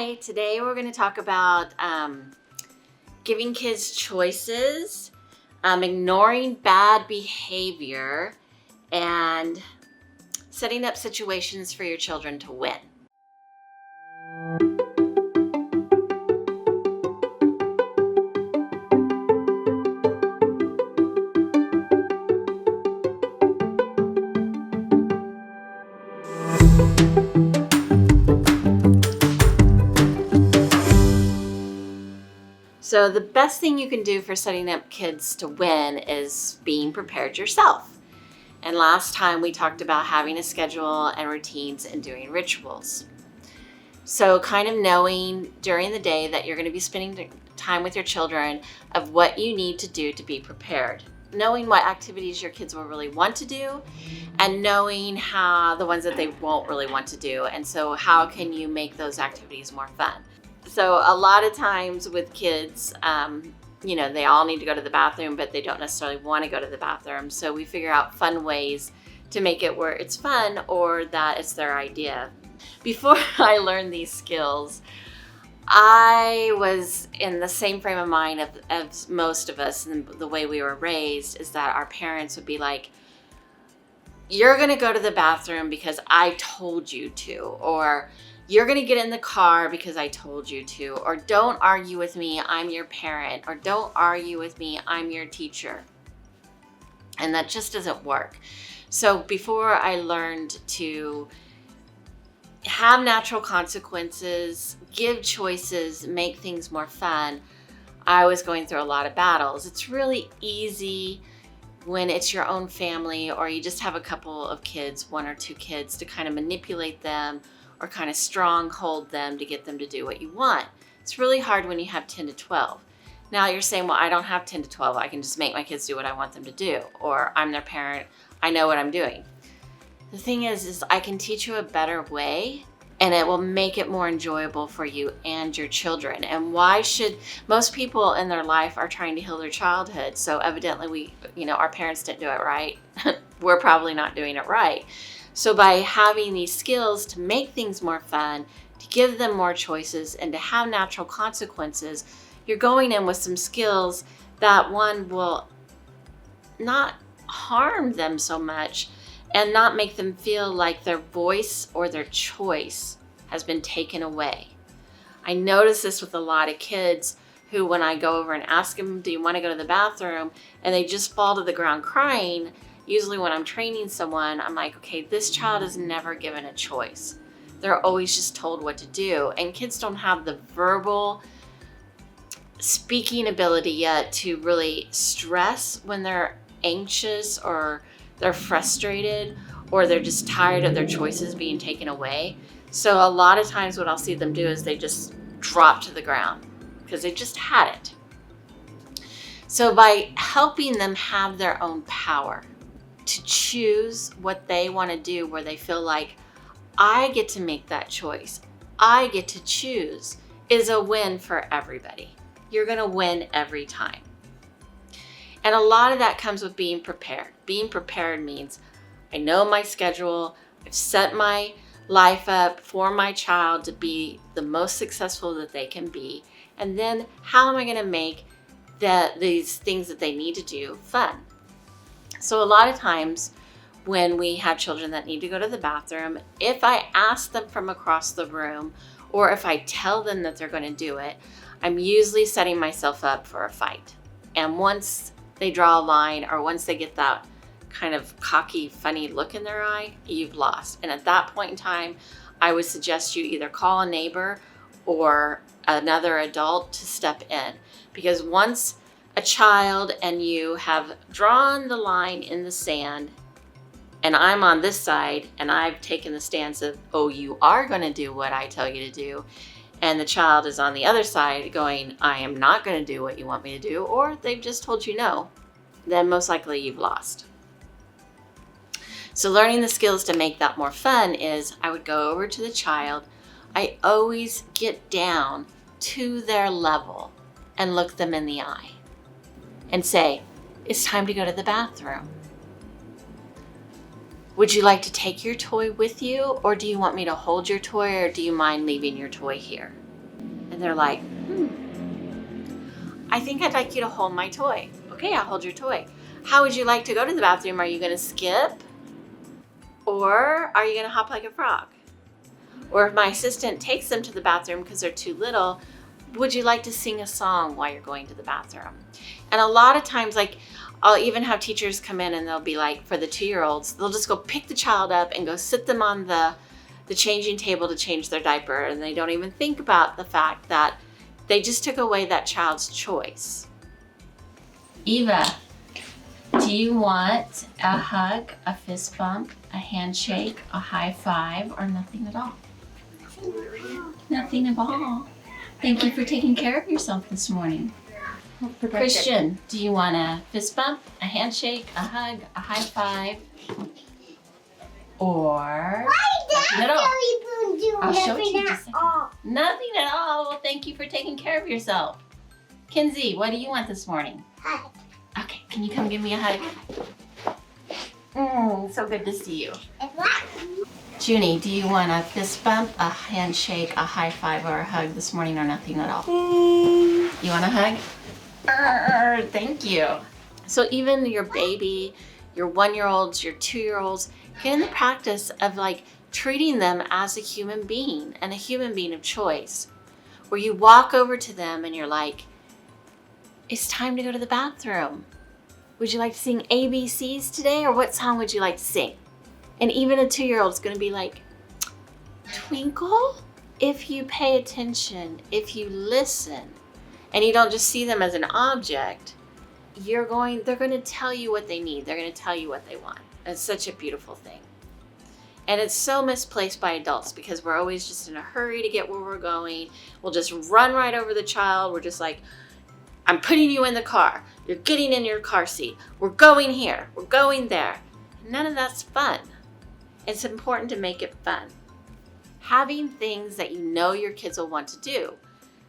Hi, today we're going to talk about giving kids choices, ignoring bad behavior, and setting up situations for your children to win. So the best thing you can do for setting up kids to win is being prepared yourself. And last time we talked about having a schedule and routines and doing rituals. So kind of knowing during the day that you're going to be spending time with your children of what you need to do to be prepared. Knowing what activities your kids will really want to do and knowing how the ones that they won't really want to do. And so how can you make those activities more fun? So a lot of times with kids, they all need to go to the bathroom, but they don't necessarily want to go to the bathroom. So we figure out fun ways to make it where it's fun or that it's their idea. Before I learned these skills, I was in the same frame of mind as most of us, and the way we were raised is that our parents would be like, you're going to go to the bathroom because I told you to, or you're going to get in the car because I told you to, or don't argue with me, I'm your parent, or don't argue with me, I'm your teacher. And that just doesn't work. So before I learned to have natural consequences, give choices, make things more fun, I was going through a lot of battles. It's really easy when it's your own family or you just have a couple of kids, one or two kids, to kind of manipulate them or kind of stronghold them to get them to do what you want. It's really hard when you have 10 to 12. Now you're saying, well, I don't have 10 to 12. I can just make my kids do what I want them to do. Or I'm their parent. I know what I'm doing. The thing is I can teach you a better way and it will make it more enjoyable for you and your children. And why should most people in their life are trying to heal their childhood? So evidently our parents didn't do it right. We're probably not doing it right. So by having these skills to make things more fun, to give them more choices, and to have natural consequences, you're going in with some skills that one will not harm them so much and not make them feel like their voice or their choice has been taken away. I notice this with a lot of kids who, when I go over and ask them, do you want to go to the bathroom? And they just fall to the ground crying. Usually when I'm training someone, I'm like, okay, this child is never given a choice. They're always just told what to do. And kids don't have the verbal speaking ability yet to really stress when they're anxious or they're frustrated or they're just tired of their choices being taken away. So a lot of times what I'll see them do is they just drop to the ground because they just had it. So by helping them have their own power to choose what they want to do, where they feel like I get to make that choice, I get to choose, is a win for everybody. You're going to win every time. And a lot of that comes with being prepared. Being prepared means I know my schedule, I've set my life up for my child to be the most successful that they can be. And then how am I going to make these things that they need to do fun? So a lot of times when we have children that need to go to the bathroom, if I ask them from across the room or if I tell them that they're going to do it, I'm usually setting myself up for a fight. And once they draw a line or once they get that kind of cocky, funny look in their eye, you've lost. And at that point in time, I would suggest you either call a neighbor or another adult to step in. Because once a child and you have drawn the line in the sand and I'm on this side and I've taken the stance of, oh, you are going to do what I tell you to do, and the child is on the other side going, I am not going to do what you want me to do, or they've just told you no, then most likely you've lost. So learning the skills to make that more fun is I would go over to the child. I always get down to their level and look them in the eye and say, it's time to go to the bathroom. Would you like to take your toy with you, or do you want me to hold your toy, or do you mind leaving your toy here? And they're like, I think I'd like you to hold my toy. Okay, I'll hold your toy. How would you like to go to the bathroom? Are you going to skip? Or are you going to hop like a frog? Or if my assistant takes them to the bathroom because they're too little, would you like to sing a song while you're going to the bathroom? And a lot of times, like, I'll even have teachers come in and they'll be like, for the 2-year-olds, they'll just go pick the child up and go sit them on the changing table to change their diaper. And they don't even think about the fact that they just took away that child's choice. Eva, do you want a hug, a fist bump, a handshake, a high five, or nothing at all? Nothing at all. Thank you for taking care of yourself this morning. Christian, do you want a fist bump, a handshake, a hug, a high five, or nothing at all? I'll show it to you just a second. Nothing at all. Well, thank you for taking care of yourself. Kinsey, what do you want this morning? Hug. Okay, can you come give me a hug? So good to see you. Junie, do you want a fist bump, a handshake, a high five, or a hug this morning, or nothing at all? You want a hug? Thank you. So even your baby, your 1-year-olds, your 2-year-olds, get in the practice of like treating them as a human being and a human being of choice, where you walk over to them and you're like, it's time to go to the bathroom. Would you like to sing ABCs today, or what song would you like to sing? And even a 2-year-old is going to be like, Twinkle? If you pay attention, if you listen, and you don't just see them as an object, they're going to tell you what they need. They're going to tell you what they want. It's such a beautiful thing. And it's so misplaced by adults because we're always just in a hurry to get where we're going. We'll just run right over the child. We're just like, I'm putting you in the car. You're getting in your car seat. We're going here. We're going there. None of that's fun. It's important to make it fun. Having things that you know your kids will want to do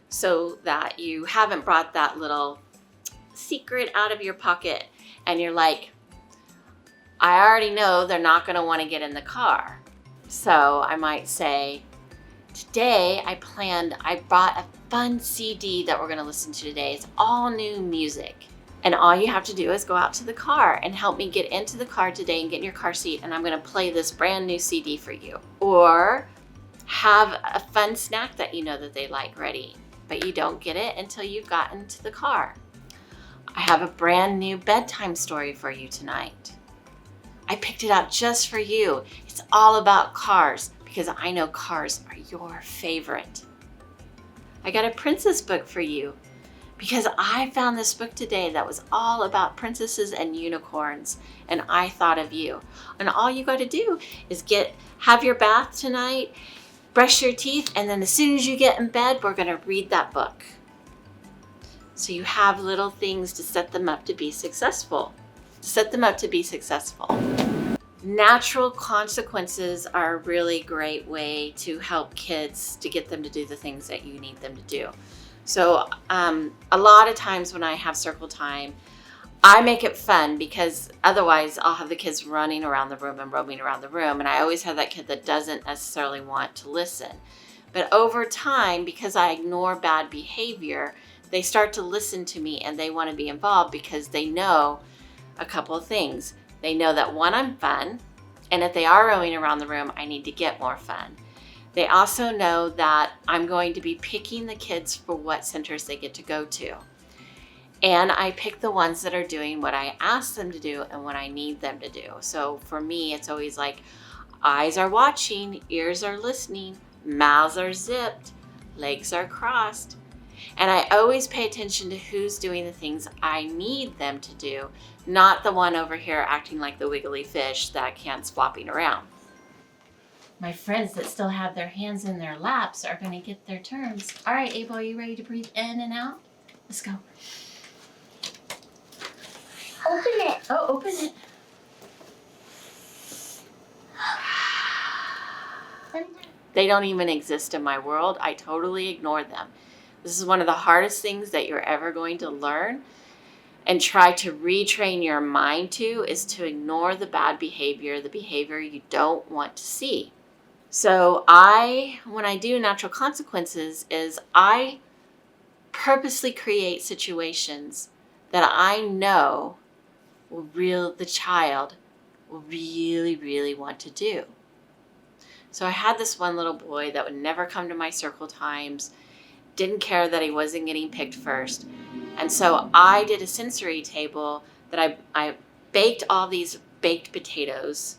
so that you haven't brought that little secret out of your pocket and you're like, I already know they're not going to want to get in the car. So I might say, today I brought a fun CD that we're going to listen to today. It's all new music. And all you have to do is go out to the car and help me get into the car today and get in your car seat, and I'm going to play this brand new CD for you. Or have a fun snack that you know that they like ready, but you don't get it until you've gotten to the car. I have a brand new bedtime story for you tonight. I picked it out just for you. It's all about cars because I know cars are your favorite. I got a princess book for you because I found this book today that was all about princesses and unicorns, and I thought of you. And all you got to do is have your bath tonight, brush your teeth, and then as soon as you get in bed, we're going to read that book. So you have little things to set them up to be successful. Natural consequences are a really great way to help kids to get them to do the things that you need them to do. So a lot of times when I have circle time, I make it fun because otherwise I'll have the kids running around the room and roaming around the room. And I always have that kid that doesn't necessarily want to listen. But over time, because I ignore bad behavior, they start to listen to me and they want to be involved because they know a couple of things. They know that one, I'm fun. And if they are roaming around the room, I need to get more fun. They also know that I'm going to be picking the kids for what centers they get to go to. And I pick the ones that are doing what I ask them to do and what I need them to do. So for me, it's always like eyes are watching, ears are listening, mouths are zipped, legs are crossed. And I always pay attention to who's doing the things I need them to do, not the one over here acting like the wiggly fish that can't flopping around. My friends that still have their hands in their laps are going to get their turns. All right, Abel, are you ready to breathe in and out? Let's go. Open it. Oh, open it. They don't even exist in my world. I totally ignore them. This is one of the hardest things that you're ever going to learn and try to retrain your mind to is to ignore the bad behavior, the behavior you don't want to see. So when I do natural consequences, is I purposely create situations that I know the child will really, really want to do. So I had this one little boy that would never come to my circle times, didn't care that he wasn't getting picked first. And so I did a sensory table that I baked all these baked potatoes,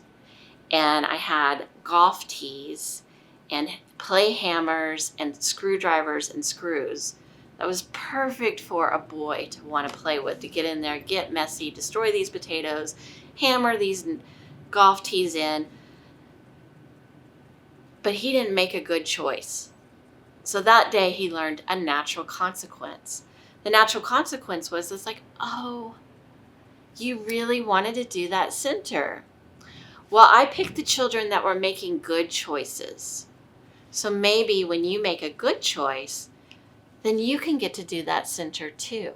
and I had golf tees and play hammers and screwdrivers and screws. That was perfect for a boy to want to play with, to get in there, get messy, destroy these potatoes, hammer these golf tees in. But he didn't make a good choice. So that day he learned a natural consequence. The natural consequence was it's like, oh, you really wanted to do that center. Well, I picked the children that were making good choices. So maybe when you make a good choice, then you can get to do that center too.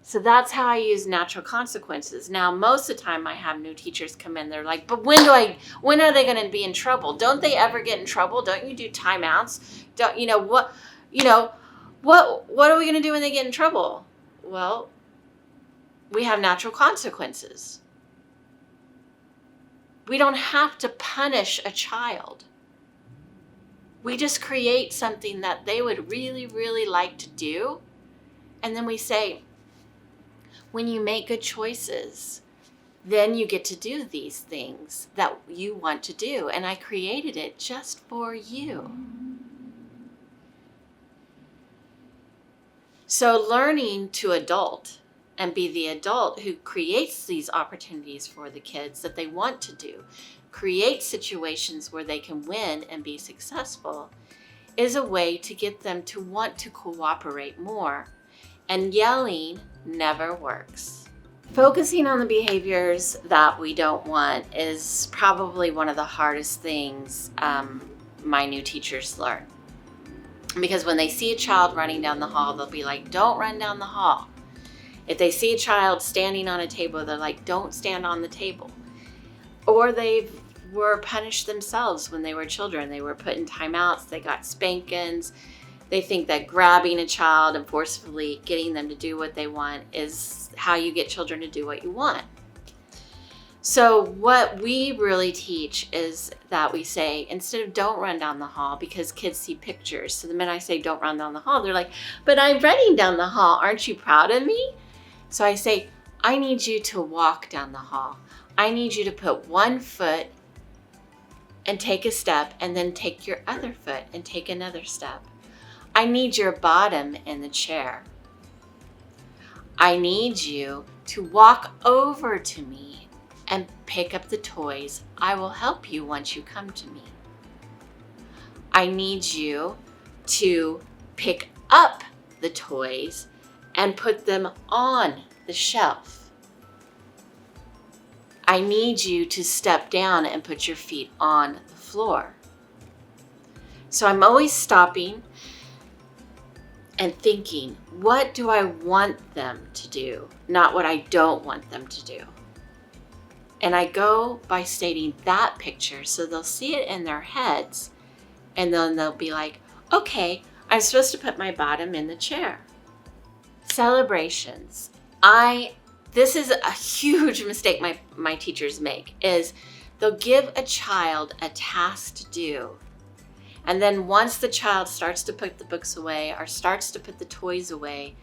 So that's how I use natural consequences. Now, most of the time I have new teachers come in, they're like, but when are they going to be in trouble? Don't they ever get in trouble? Don't you do timeouts? What are we going to do when they get in trouble? Well, we have natural consequences. We don't have to punish a child. We just create something that they would really, really like to do. And then we say, when you make good choices, then you get to do these things that you want to do. And I created it just for you. So learning to adult and be the adult who creates these opportunities for the kids that they want to do, create situations where they can win and be successful, is a way to get them to want to cooperate more. And yelling never works. Focusing on the behaviors that we don't want is probably one of the hardest things my new teachers learn. Because when they see a child running down the hall, they'll be like, don't run down the hall. If they see a child standing on a table, they're like, don't stand on the table. Or they were punished themselves when they were children. They were put in timeouts, they got spankings. They think that grabbing a child and forcefully getting them to do what they want is how you get children to do what you want. So what we really teach is that we say, instead of don't run down the hall, because kids see pictures. So the minute I say don't run down the hall, they're like, but I'm running down the hall. Aren't you proud of me? So I say, I need you to walk down the hall. I need you to put one foot and take a step, and then take your other foot and take another step. I need your bottom in the chair. I need you to walk over to me and pick up the toys. I will help you once you come to me. I need you to pick up the toys and put them on the shelf. I need you to step down and put your feet on the floor. So I'm always stopping and thinking, what do I want them to do? Not what I don't want them to do. And I go by stating that picture so they'll see it in their heads, and then they'll be like, okay, I'm supposed to put my bottom in the chair. Celebrations. This is a huge mistake my teachers make, is they'll give a child a task to do. And then once the child starts to put the books away or starts to put the toys away,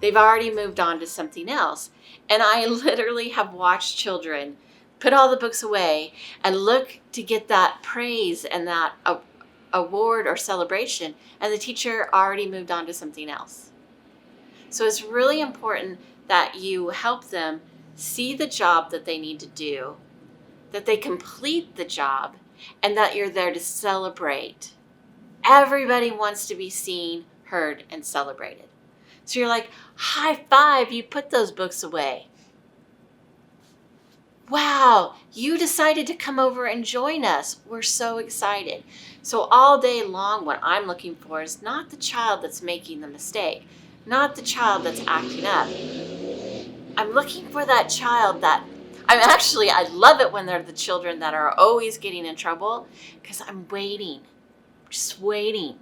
they've already moved on to something else. And I literally have watched children put all the books away and look to get that praise and that award or celebration, and the teacher already moved on to something else. So it's really important that you help them see the job that they need to do, that they complete the job, and that you're there to celebrate. Everybody wants to be seen, heard, and celebrated. So you're like, high five, you put those books away. Wow, you decided to come over and join us. We're so excited. So all day long, what I'm looking for is not the child that's making the mistake, not the child that's acting up. I'm looking for that child that I love it when they're the children that are always getting in trouble, because I'm waiting, just waiting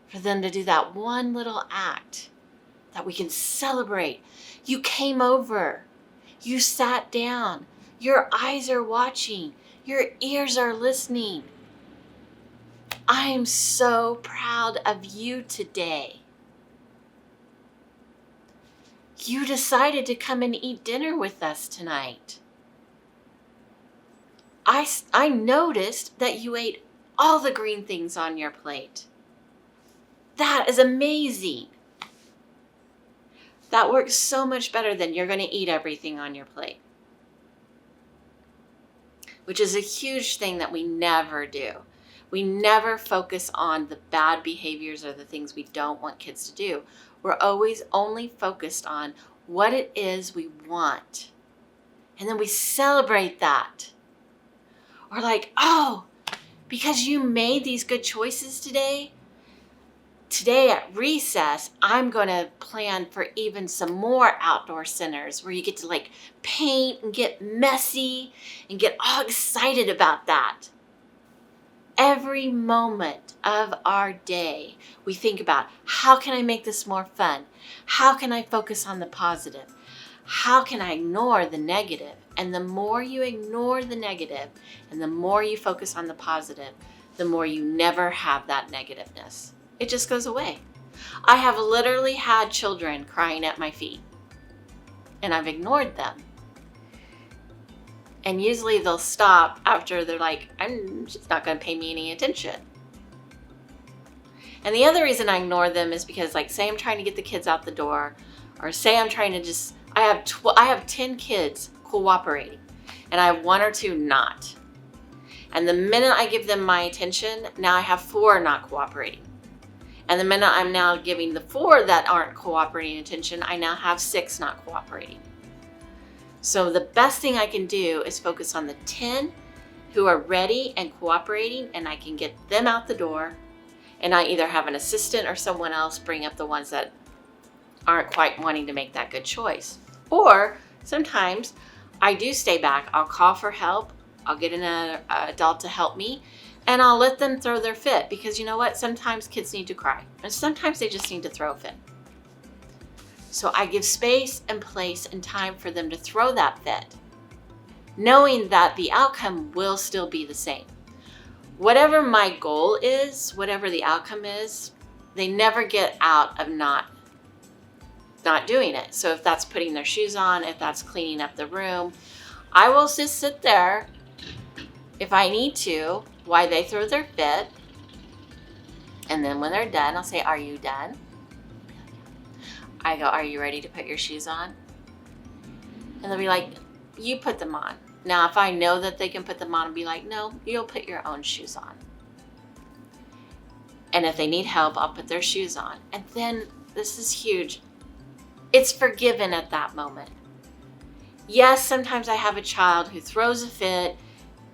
for them to do that one little act that we can celebrate. You came over, you sat down, your eyes are watching, your ears are listening. I am so proud of you today. You decided to come and eat dinner with us tonight. I noticed that you ate all the green things on your plate. That is amazing. That works so much better than you're going to eat everything on your plate, which is a huge thing that we never do. We never focus on the bad behaviors or the things we don't want kids to do. We're always only focused on what it is we want. And then we celebrate that. Or like, oh, because you made these good choices today at recess, I'm going to plan for even some more outdoor centers where you get to like paint and get messy and get all excited about that. Every moment of our day, we think about, how can I make this more fun? How can I focus on the positive? How can I ignore the negative? And the more you ignore the negative and the more you focus on the positive, the more you never have that negativeness. It just goes away. I have literally had children crying at my feet, and I've ignored them. And usually they'll stop after they're like, I'm just not going to pay me any attention. And the other reason I ignore them is because, like, say I'm trying to get the kids out the door, or say I'm trying to I have 10 kids cooperating, and I have 1 or 2 not. And the minute I give them my attention, now I have 4 not cooperating. And the minute I'm now giving the 4 that aren't cooperating attention, I now have 6 not cooperating. So the best thing I can do is focus on the 10 who are ready and cooperating, and I can get them out the door, and I either have an assistant or someone else bring up the ones that aren't quite wanting to make that good choice. Or sometimes I do stay back. I'll call for help. I'll get an adult to help me, and I'll let them throw their fit, because you know what? Sometimes kids need to cry, and sometimes they just need to throw a fit. So I give space and place and time for them to throw that fit, knowing that the outcome will still be the same. Whatever my goal is, whatever the outcome is, they never get out of not doing it. So if that's putting their shoes on, if that's cleaning up the room, I will just sit there if I need to while they throw their fit. And then when they're done, I'll say, are you done? I go, are you ready to put your shoes on? And they'll be like, you put them on. Now, if I know that they can put them on, I'll be like, no, you'll put your own shoes on. And if they need help, I'll put their shoes on. And then, this is huge, it's forgiven at that moment. Yes, sometimes I have a child who throws a fit.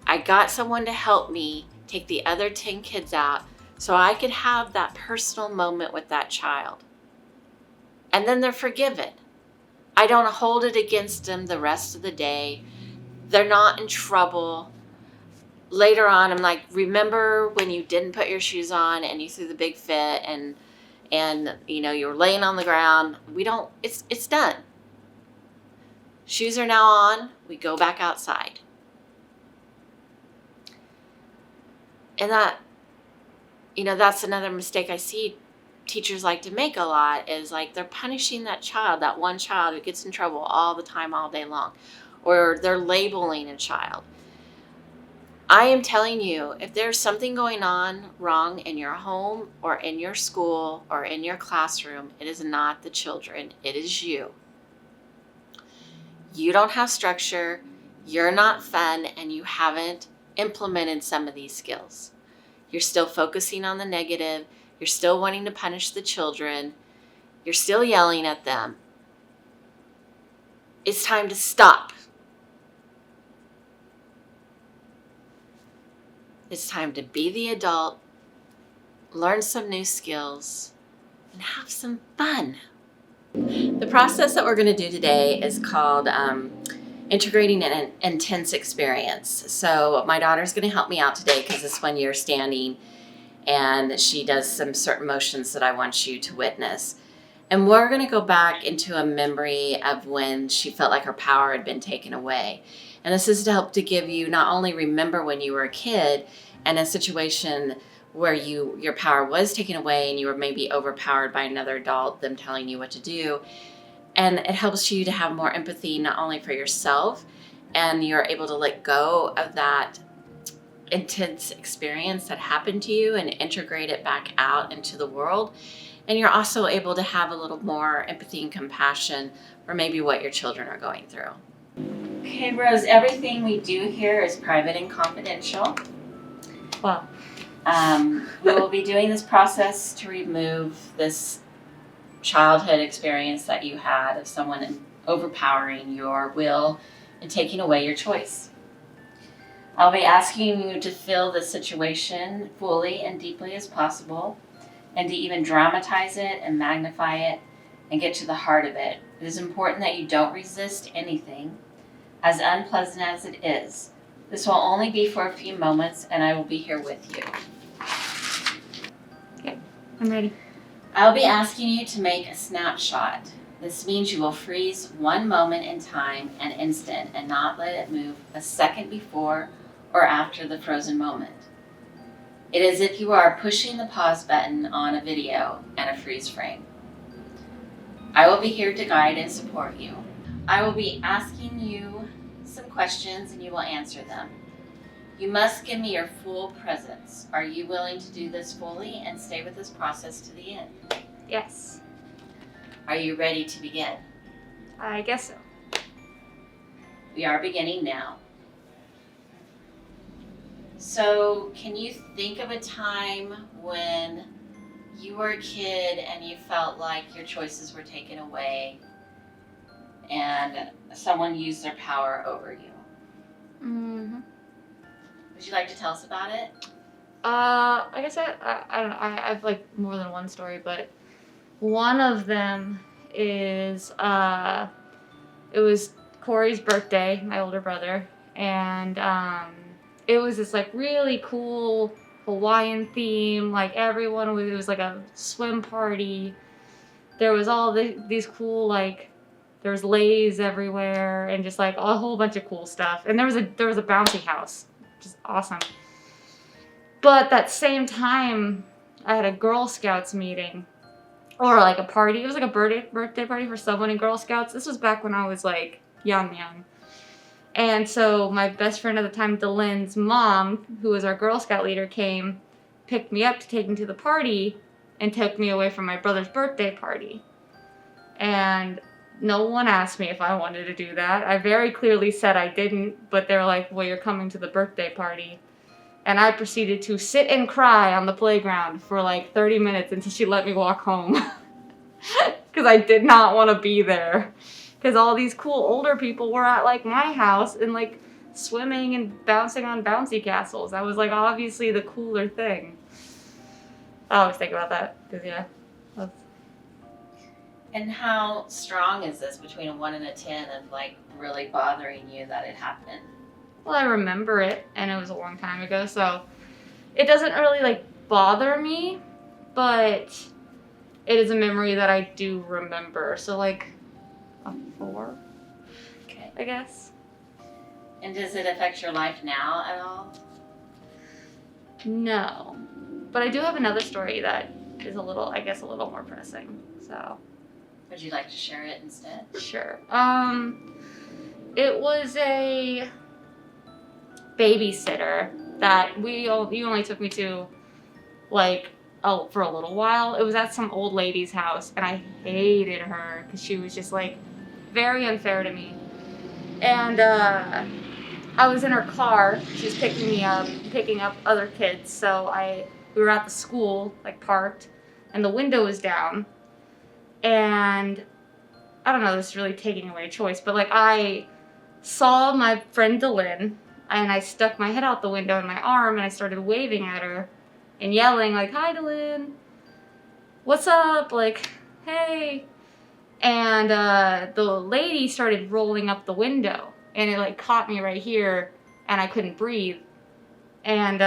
I got someone to help me take the other 10 kids out so I could have that personal moment with that child. And then they're forgiven. I don't hold it against them the rest of the day. They're not in trouble. Later on, I'm like, remember when you didn't put your shoes on and you threw the big fit and you know, you're laying on the ground. It's done. Shoes are now on. We go back outside. And that, you know, that's another mistake I see teachers like to make a lot, is like they're punishing that child, that one child who gets in trouble all the time, all day long, or they're labeling a child. I am telling you, if there's something going on wrong in your home or in your school or in your classroom, it is not the children, it is you. You don't have structure, you're not fun, and you haven't implemented some of these skills. You're still focusing on the negative. You're still wanting to punish the children. You're still yelling at them. It's time to stop. It's time to be the adult, learn some new skills, and have some fun. The process that we're going to do today is called integrating an intense experience. So my daughter's going to help me out today because it's when you're standing and she does some certain motions that I want you to witness. And we're going to go back into a memory of when she felt like her power had been taken away. And this is to help to give you not only remember when you were a kid and a situation where your power was taken away and you were maybe overpowered by another adult, them telling you what to do. And it helps you to have more empathy, not only for yourself, and you're able to let go of that intense experience that happened to you and integrate it back out into the world. And you're also able to have a little more empathy and compassion for maybe what your children are going through. Okay, Rose, everything we do here is private and confidential. Wow. We will be doing this process to remove this childhood experience that you had of someone overpowering your will and taking away your choice. I'll be asking you to feel the situation fully and deeply as possible, and to even dramatize it and magnify it and get to the heart of it. It is important that you don't resist anything, as unpleasant as it is. This will only be for a few moments, and I will be here with you. Okay, I'm ready. I'll be asking you to make a snapshot. This means you will freeze one moment in time, an instant, and not let it move a second before or after the frozen moment. It is as if you are pushing the pause button on a video and a freeze frame. I will be here to guide and support you. I will be asking you some questions and you will answer them. You must give me your full presence. Are you willing to do this fully and stay with this process to the end? Yes. Are you ready to begin? I guess so. We are beginning now. So, can you think of a time when you were a kid and you felt like your choices were taken away and someone used their power over you? Mm-hmm. Would you like to tell us about it? I guess I don't know. I have like more than one story, but one of them is it was Corey's birthday, my older brother, and it was this like really cool Hawaiian theme. Like everyone was, it was like a swim party. There was all these cool like, there was leis everywhere and just like a whole bunch of cool stuff. And there was a bouncy house, which is awesome. But that same time, I had a Girl Scouts meeting, or like a party. It was like a birthday party for someone in Girl Scouts. This was back when I was like young. And so my best friend at the time, Delyn's mom, who was our Girl Scout leader, came, picked me up to take me to the party, and took me away from my brother's birthday party. And no one asked me if I wanted to do that. I very clearly said I didn't, but they were like, well, you're coming to the birthday party. And I proceeded to sit and cry on the playground for like 30 minutes until she let me walk home. Because I did not want to be there. Because all these cool older people were at like my house and like swimming and bouncing on bouncy castles. That was like obviously the cooler thing. I always think about that. Because yeah. And how strong is this between a 1 and a 10 of like really bothering you that it happened? Well, I remember it, and it was a long time ago, so it doesn't really like bother me, but it is a memory that I do remember. So like a 4, Okay. I guess. And does it affect your life now at all? No, but I do have another story that is a little more pressing. So. Would you like to share it instead? Sure. It was a babysitter that you only took me to like for a little while. It was at some old lady's house, and I hated her because she was just like very unfair to me. And I was in her car. She was picking me up, picking up other kids. So we were at the school, like parked, and the window was down. And I don't know, this is really taking away a choice, but like I saw my friend Delyn, and I stuck my head out the window in my arm, and I started waving at her and yelling like, "Hi, Delyn, what's up? Like, hey." And the lady started rolling up the window, and it like caught me right here, and I couldn't breathe. And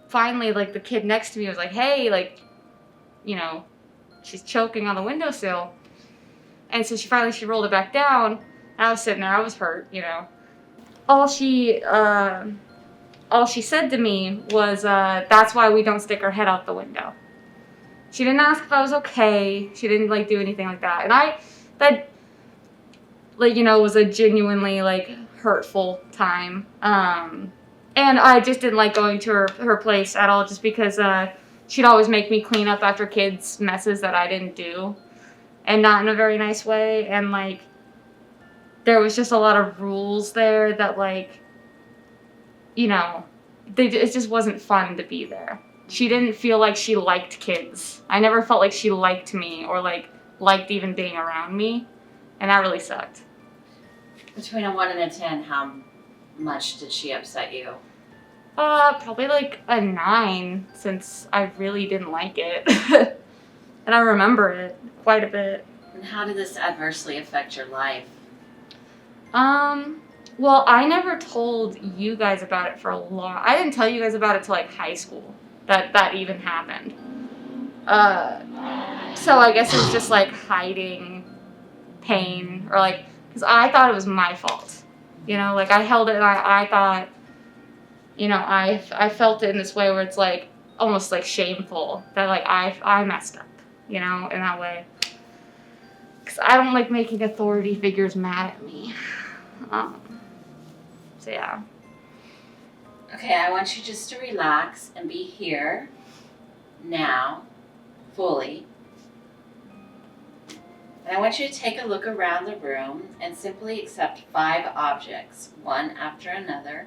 finally, like the kid next to me was like, "Hey, like, you know, she's choking on the windowsill." And so she rolled it back down. And I was sitting there, I was hurt, you know. All she said to me was, "That's why we don't stick our head out the window." She didn't ask if I was okay. She didn't like do anything like that. And that, like, you know, was a genuinely like hurtful time. And I just didn't like going to her place at all, just because she'd always make me clean up after kids' messes that I didn't do, and not in a very nice way. And like, there was just a lot of rules there that, like, you know, it just wasn't fun to be there. She didn't feel like she liked kids. I never felt like she liked me, or like liked even being around me, and that really sucked. Between a 1 and a 10, how much did she upset you? Probably like a 9, since I really didn't like it. And I remember it quite a bit. And how did this adversely affect your life? Well, I never told you guys about it for a long... I didn't tell you guys about it till like high school, that even happened. So I guess it was just like hiding pain, or like, because I thought it was my fault. You know, like I held it and I thought, you know, I felt it in this way where it's like almost like shameful that like I messed up, you know, in that way. Because I don't like making authority figures mad at me. So yeah. Okay, I want you just to relax and be here, now, fully. And I want you to take a look around the room and simply accept 5 objects, one after another.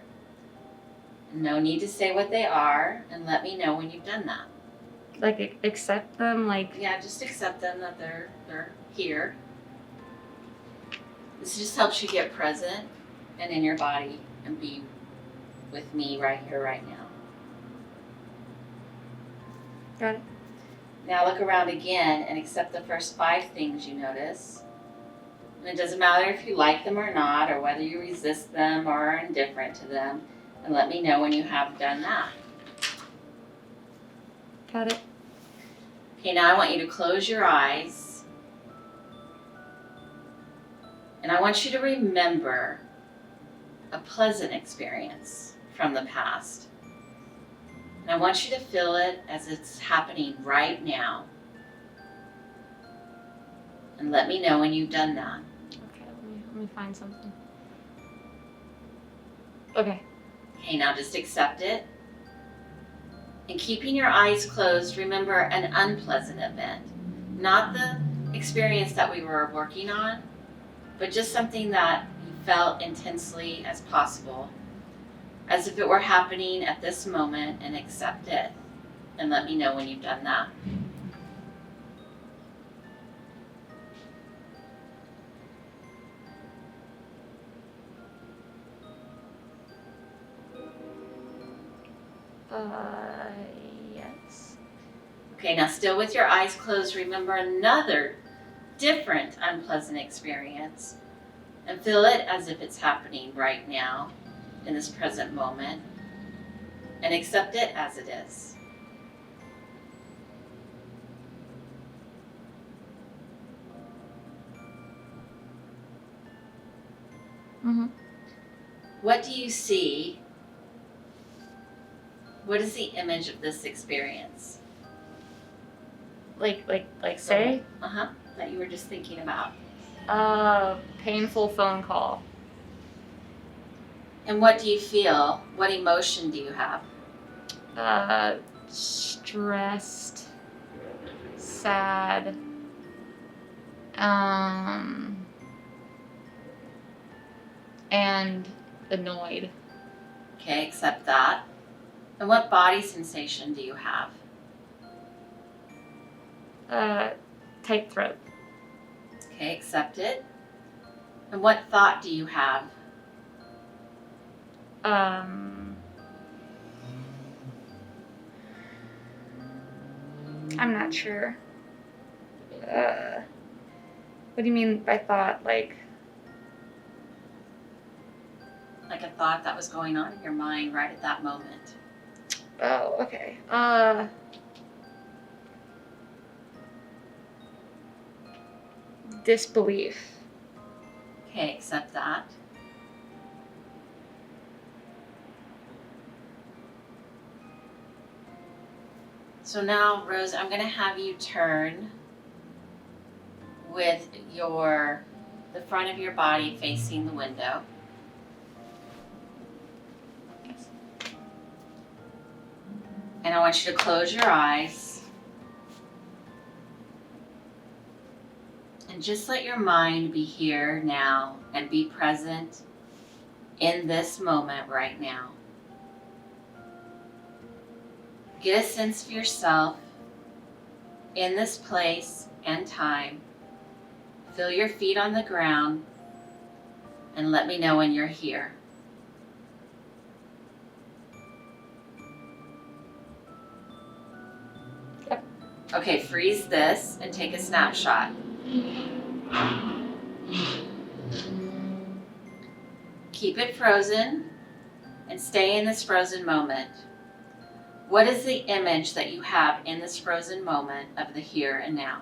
No need to say what they are, and let me know when you've done that. Like, accept them, like... Yeah, just accept them, that they're here. This just helps you get present and in your body and be with me right here, right now. Got it. Now look around again and accept the first 5 things you notice. And it doesn't matter if you like them or not, or whether you resist them or are indifferent to them. And let me know when you have done that. Got it. Okay, now I want you to close your eyes. And I want you to remember a pleasant experience from the past. And I want you to feel it as it's happening right now. And let me know when you've done that. Okay, let me find something. Okay. Okay, now just accept it. And keeping your eyes closed, remember an unpleasant event. Not the experience that we were working on, but just something that you felt intensely as possible, as if it were happening at this moment, and accept it. And let me know when you've done that. Yes. Okay, now still with your eyes closed, remember another different unpleasant experience, and feel it as if it's happening right now in this present moment, and accept it as it is. Mm-hmm. What do you see? What is the image of this experience? Like say? That you were just thinking about. Painful phone call. And what do you feel? What emotion do you have? Stressed, sad, and annoyed. Okay, accept that. And what body sensation do you have? Tight throat. Okay, accept it. And what thought do you have? I'm not sure. What do you mean by thought? Like, like a thought that was going on in your mind right at that moment. Oh, okay. Disbelief. Okay, accept that. So now, Rose, I'm going to have you turn with the front of your body facing the window. And I want you to close your eyes and just let your mind be here now and be present in this moment right now. Get a sense of yourself in this place and time. Feel your feet on the ground and let me know when you're here. Yep. Okay, freeze this and take a snapshot. Keep it frozen and stay in this frozen moment. What is the image that you have in this frozen moment of the here and now?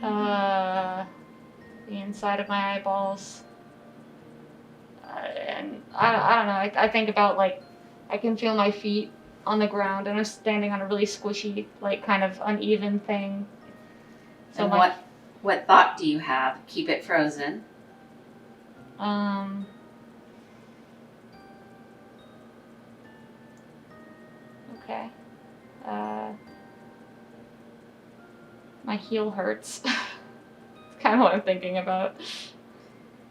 The inside of my eyeballs. And I don't know, I think about, like, I can feel my feet on the ground and I'm standing on a really squishy, like, kind of uneven thing. So And what thought do you have? Keep it frozen. Okay. My heel hurts. It's kind of what I'm thinking about.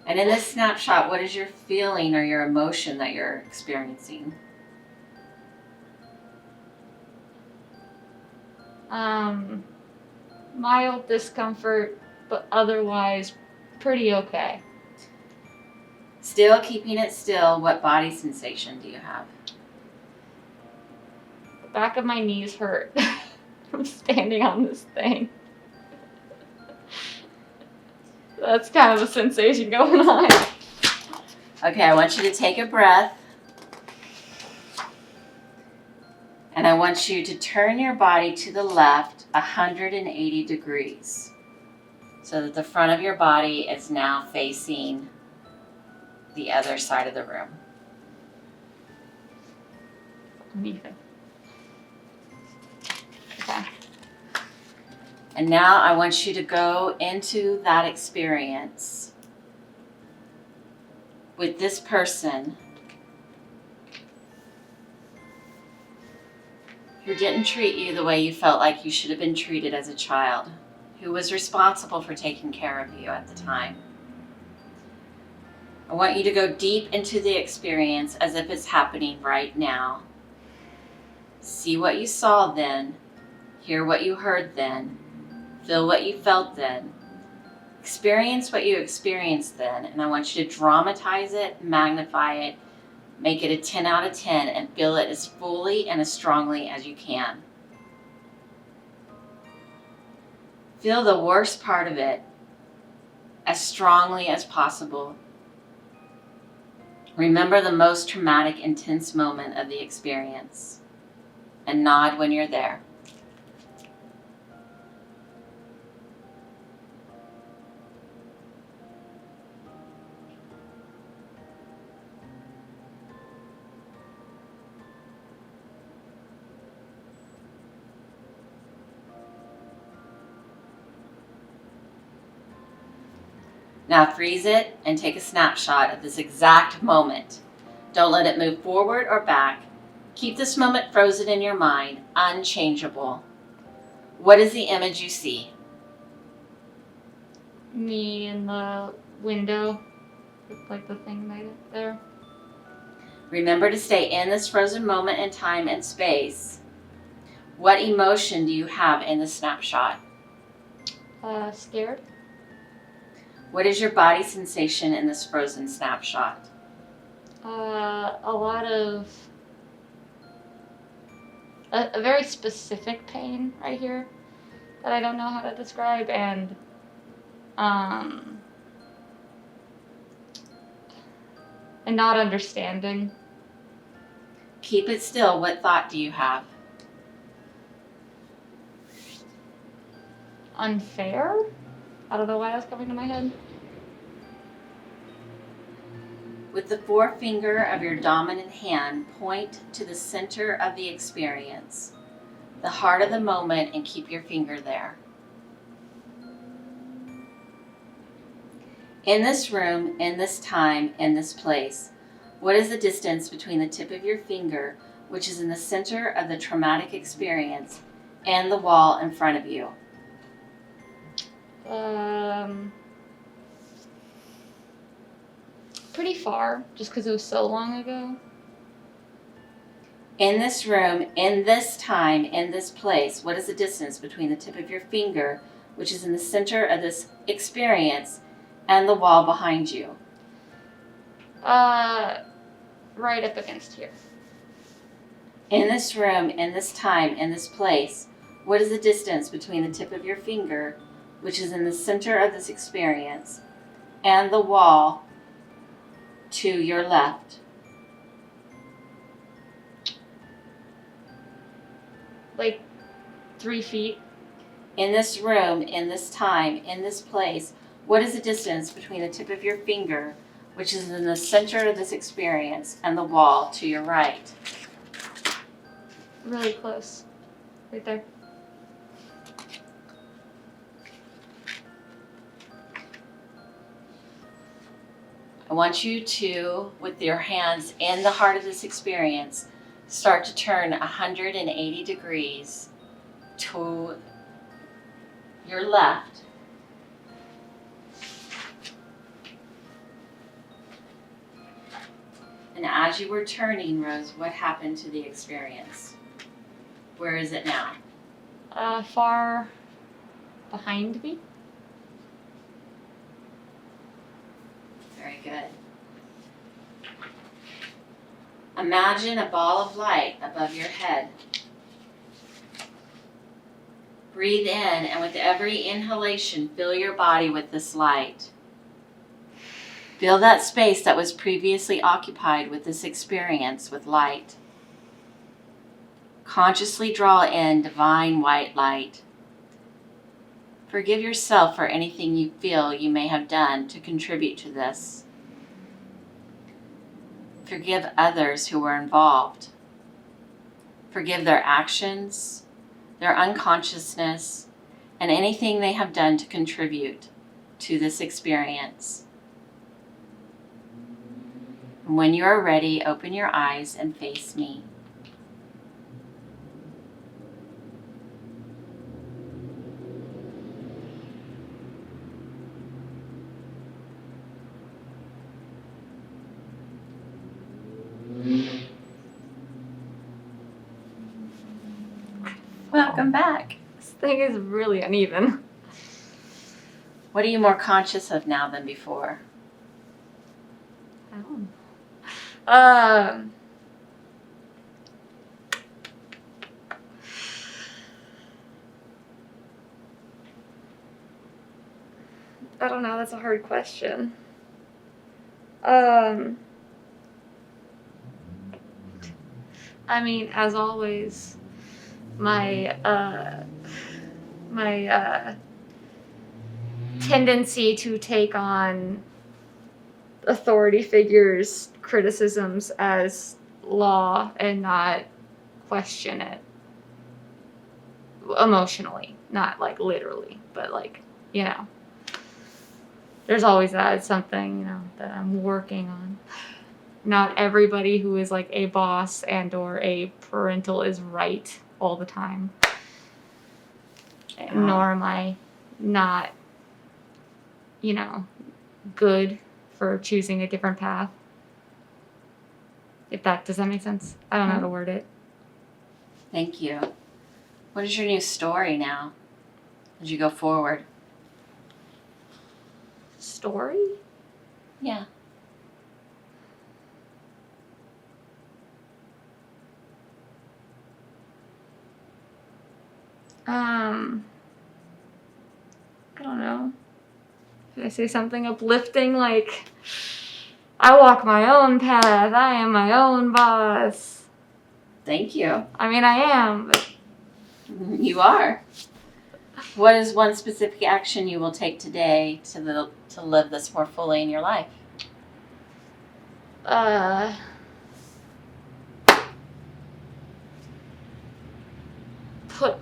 And in this snapshot, what is your feeling or your emotion that you're experiencing? Mild discomfort, but otherwise pretty okay. Still keeping it still, what body sensation do you have? The back of my knees hurt from standing on this thing. That's kind of the sensation going on. Okay, I want you to take a breath. And I want you to turn your body to the left 180 degrees so that the front of your body is now facing the other side of the room. Amazing. Okay. And now I want you to go into that experience with this person who didn't treat you the way you felt like you should have been treated as a child, who was responsible for taking care of you at the time. I want you to go deep into the experience as if it's happening right now. See what you saw then, hear what you heard then, feel what you felt then, experience what you experienced then, and I want you to dramatize it, magnify it, make it a 10 out of 10, and feel it as fully and as strongly as you can. Feel the worst part of it as strongly as possible. Remember the most traumatic, intense moment of the experience, and nod when you're there. Now freeze it and take a snapshot of this exact moment. Don't let it move forward or back. Keep this moment frozen in your mind, unchangeable. What is the image you see? Me in the window with, like, the thing right there. Remember to stay in this frozen moment in time and space. What emotion do you have in the snapshot? Scared. What is your body sensation in this frozen snapshot? A lot of a very specific pain right here that I don't know how to describe, and and not understanding. Keep it still. What thought do you have? Unfair? I don't know why that's coming to my head. With the forefinger of your dominant hand, point to the center of the experience, the heart of the moment, and keep your finger there. In this room, in this time, in this place, what is the distance between the tip of your finger, which is in the center of the traumatic experience, and the wall in front of you? Pretty far, just because it was so long ago. In this room, in this time, in this place, what is the distance between the tip of your finger, which is in the center of this experience, and the wall behind you? Right up against here. In this room, in this time, in this place, what is the distance between the tip of your finger, which is in the center of this experience, and the wall to your left? Like 3 feet. In this room, in this time, in this place, what is the distance between the tip of your finger, which is in the center of this experience, and the wall to your right? Really close. Right there. I want you to, with your hands in the heart of this experience, start to turn 180 degrees to your left. And as you were turning, Rose, what happened to the experience? Where is it now? Far behind me. Very good. Imagine a ball of light above your head. Breathe in, and with every inhalation, fill your body with this light. Fill that space that was previously occupied with this experience with light. Consciously draw in divine white light. Forgive yourself for anything you feel you may have done to contribute to this. Forgive others who were involved. Forgive their actions, their unconsciousness, and anything they have done to contribute to this experience. And when you are ready, open your eyes and face me. Welcome back. This thing is really uneven. What are you more conscious of now than before? I don't know. I don't know. That's a hard question. I mean, as always, my tendency to take on authority figures' criticisms as law and not question it emotionally, not like literally, but like, you know, there's always that. It's something, you know, that I'm working on. Not everybody who is like a boss and or a parental is right all the time. Nor am I not, you know, good for choosing a different path. Does that make sense? I don't know how to word it. Thank you. What is your new story now as you go forward? Story? Yeah. I don't know. Should I say something uplifting like I walk my own path. I am my own boss. Thank you. I mean, I am, but You are. What is one specific action you will take today to live this more fully in your life?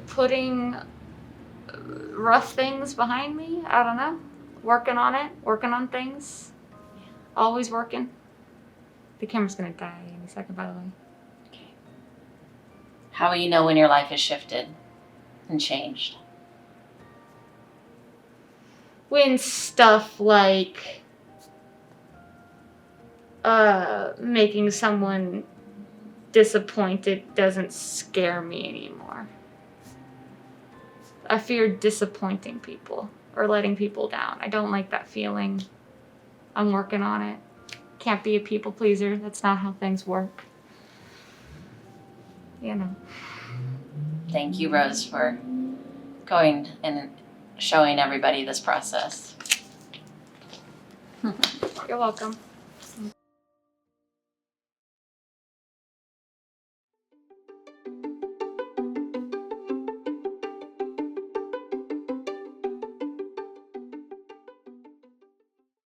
Putting rough things behind me. I don't know. Working on it. Working on things. Always working. The camera's gonna die any second, by the way. Okay. How will you know when your life has shifted and changed? When stuff like making someone disappointed doesn't scare me anymore. I fear disappointing people or letting people down. I don't like that feeling. I'm working on it. Can't be a people pleaser. That's not how things work. You know. Thank you, Rose, for going and showing everybody this process. You're welcome.